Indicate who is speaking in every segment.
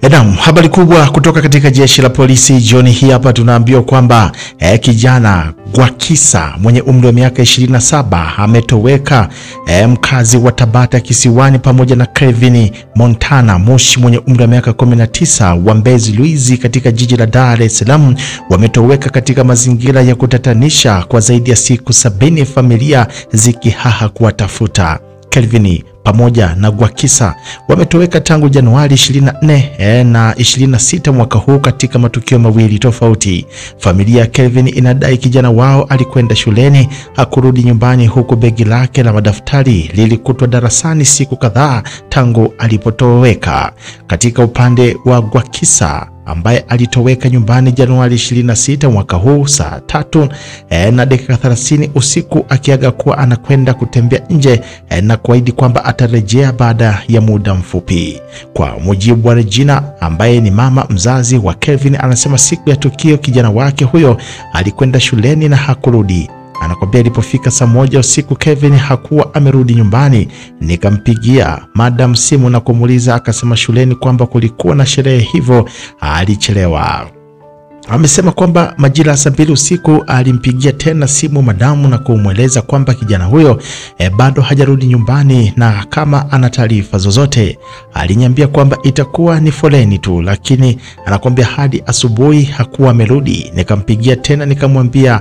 Speaker 1: Naam, habari kubwa kutoka katika jeshi la polisi jioni hii hapa tunaambiwa kwamba kijana Gwakisa mwenye umri wa miaka 27 ametoweka, mkazi wa Tabata Kisiwani, pamoja na Kevin Montana Moshi mwenye umri wa miaka 19 wa Mbezi Luizi katika jiji la Dar es Salaam wametoweka katika mazingira ya kutatanisha kwa zaidi ya siku 70, familia zikihaha kuwatafuta. Kelvin pamoja na Gwakisa wametoweka tangu Januari 24 na 26 mwaka huu katika matukio mawili tofauti. Familia ya Kelvin inadai kijana wao alikwenda shuleni, hakurudi nyumbani, huku begi lake la madaftari lilikutwa darasani siku kadhaa tangu alipotoweka. Katika upande wa Gwakisa ambaye alitoweka nyumbani Januari 26 mwaka huu saa 3 na dakika 30 usiku, akiaga kuwa anakwenda kutembea nje na kuahidi kwamba atarejea baada ya muda mfupi. Kwa mujibu wa Regina ambaye ni mama mzazi wa Kelvin, anasema siku ya tukio kijana wake huyo alikwenda shuleni na hakurudi. Anakwambia ilipofika saa 1 usiku Kelvin hakuwa amerudi nyumbani. Nikampigia madam simu na kumuuliza, akasema shuleni kwamba kulikuwa na sherehe, hivyo alichelewa. Amesema kwamba majira saa 2 usiku alimpigia tena simu madamu na kumweleza kwamba kijana huyo bado hajarudi nyumbani na kama ana taarifa zozote. Aliniambia kwamba itakuwa ni foleni tu, lakini anakwambia hadi asubuhi hakuwa amerudi. Nikampigia tena nikamwambia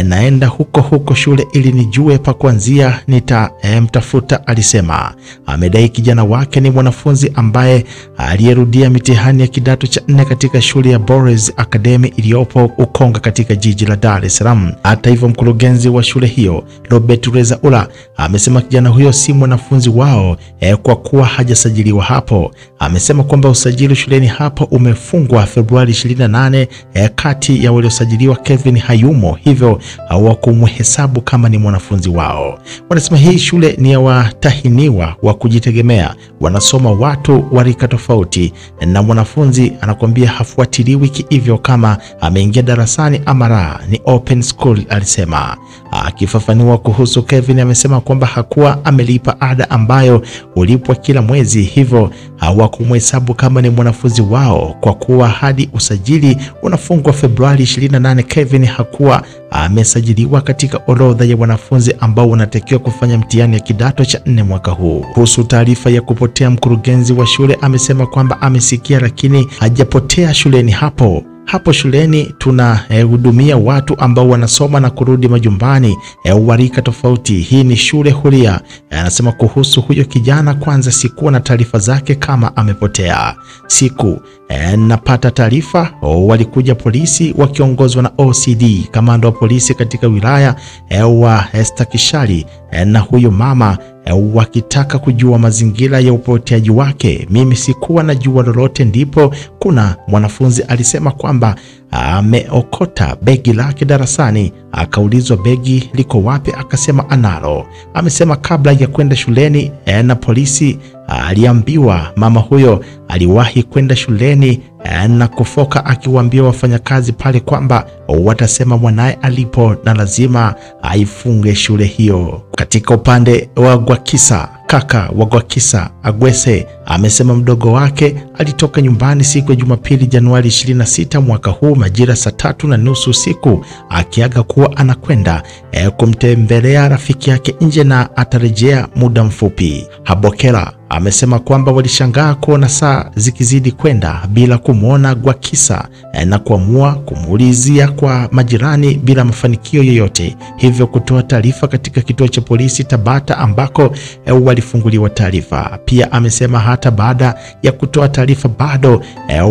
Speaker 1: naenda huko shule ili nijue pa kuanzia, nitamtafuta alisema. Amedai kijana wake ni mwanafunzi ambaye aliyerudia mitihani ya kidato cha 4 katika shule ya Boris Academy iliyopo Ukonga katika jiji la Dar es Salaam. Hata hivyo, mkurugenzi wa shule hiyo Robert Rezaula amesema kijana huyo si mwanafunzi wao kwa kuwa hajasajiliwa hapo. Amesema kwamba usajili shuleni hapo umefungwa Februari 28. Kati ya waliosajiliwa Kelvin hayumo, hivyo hawakumhesabu kama ni mwanafunzi wao. Wanasema hii shule ni ya watahiniwa wa kujitegemea, wanasoma watu wa rika tofauti, na mwanafunzi anakuambia hafuatiliwi hivyo kama ameingia darasani ama la, ni open school alisema. Akifafanua kuhusu Kelvin, amesema kwamba hakuwa amelipa ada ambayo ulipwa kila mwezi, hivyo hawakumhesabu kama ni mwanafunzi wao kwa kuwa hadi usajili unafungwa Februari 28 Kelvin hakuwa amesajiliwa katika orodha ya wanafunzi ambao wanatakiwa kufanya mtihani ya kidato cha 4 mwaka huu. Kuhusu taarifa ya kupotea, mkurugenzi wa shule amesema kwamba amesikia lakini hajapotea shuleni hapo. Hapo shuleni tunahudumia watu ambao wanasoma na kurudi majumbani warika tofauti. Hii ni shule huria. Anasema kuhusu huyo kijana, kwanza sikuwa na taarifa zake kama amepotea. Siku napata taarifa walikuja polisi wakiongozwa na OCD, kamanda wa polisi katika wilaya wa Stakishari, na huyo mama wakitaka kujua mazingira ya upoteaji wake. Mimi sikuwa na jua lolote, ndipo kuna mwanafunzi alisema kwamba ameokota begi lake darasani. Akaulizwa begi liko wapi, akasema analo. Amesema kabla ya kwenda shuleni na polisi aliambiwa mama huyo aliwahi kwenda shuleni na kufoka, akiwaambia wafanyakazi pale kwamba watasema mwanae alipo na lazima aifunge shule hiyo. Katika upande wa Gwakisa, kaka wa Gwakisa Agwese amesema mdogo wake alitoka nyumbani siku ya Jumapili Januari 26 mwaka huu majira saa 3:30 usiku, akiaga kuwa anakwenda kumtembelea rafiki yake nje na atarejea muda mfupi. Habokela amesema kwamba walishangaa kuona saa zikizidi kwenda bila kumwona Gwakisa na kuamua kumuulizia kwa majirani bila mafanikio yoyote, hivyo kutoa taarifa katika kituo cha polisi Tabata ambako walifunguliwa taarifa. Pia amesema hata baada ya kutoa taarifa bado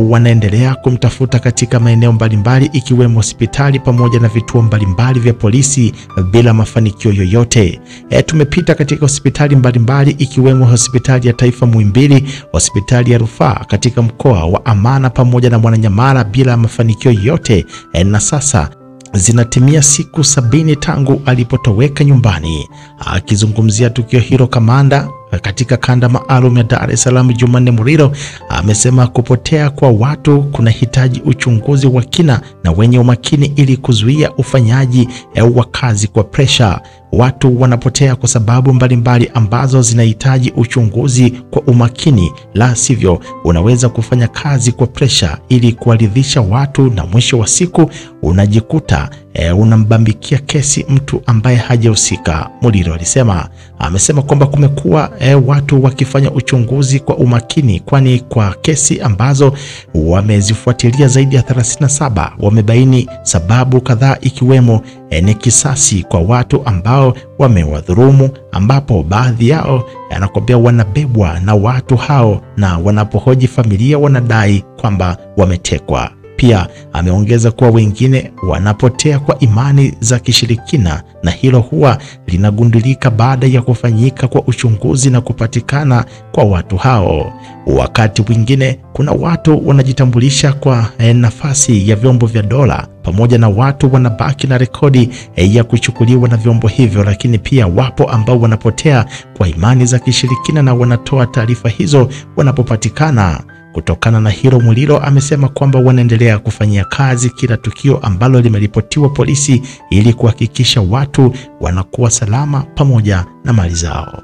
Speaker 1: wanaendelea kumtafuta katika maeneo mbalimbali ikiwemo hospitali pamoja na vituo mbalimbali vya polisi bila mafanikio yoyote. Tumepita katika hospitali mbalimbali ikiwemo hospitali ya Taifa Muhimbili, hospitali ya rufaa katika mkoa wa Amana pamoja na Mwananyamala bila mafanikio yote, na sasa zinatimia siku 70 tangu alipotoweka nyumbani. Akizungumzia tukio hilo, kamanda katika kanda maalum ya Dar es Salaam Jumanne Murilo amesema kupotea kwa watu kunahitaji uchunguzi wa kina na wenye umakini ili kuzuia ufanyaji wa kazi kwa pressure. watu wanapotea kwa sababu mbalimbali ambazo zinahitaji uchunguzi kwa umakini, la sivyo unaweza kufanya kazi kwa presha ili kuwaridhisha watu, na mwisho wa siku unajikuta unambambikia kesi mtu ambaye hajahusika. Muliro alisema. Amesema kwamba kumekuwa watu wakifanya uchunguzi kwa umakini, kwani kwa kesi ambazo wamezifuatilia zaidi ya 37 wamebaini sababu kadhaa, ikiwemo ni kisasi kwa watu ambao wamewadhulumu, ambapo baadhi yao anakwambia wanabebwa na watu hao, na wanapohoji familia wanadai kwamba wametekwa. Pia ameongeza kuwa wengine wanapotea kwa imani za kishirikina, na hilo huwa linagundulika baada ya kufanyika kwa uchunguzi na kupatikana kwa watu hao. Wakati mwingine kuna watu wanajitambulisha kwa nafasi ya vyombo vya dola, pamoja na watu wanabaki na rekodi ya kuchukuliwa na vyombo hivyo, lakini pia wapo ambao wanapotea kwa imani za kishirikina na wanatoa taarifa hizo wanapopatikana. Kutokana na hilo, Muliro amesema kwamba wanaendelea kufanyia kazi kila tukio ambalo limeripotiwa polisi ili kuhakikisha watu wanakuwa salama pamoja na mali zao.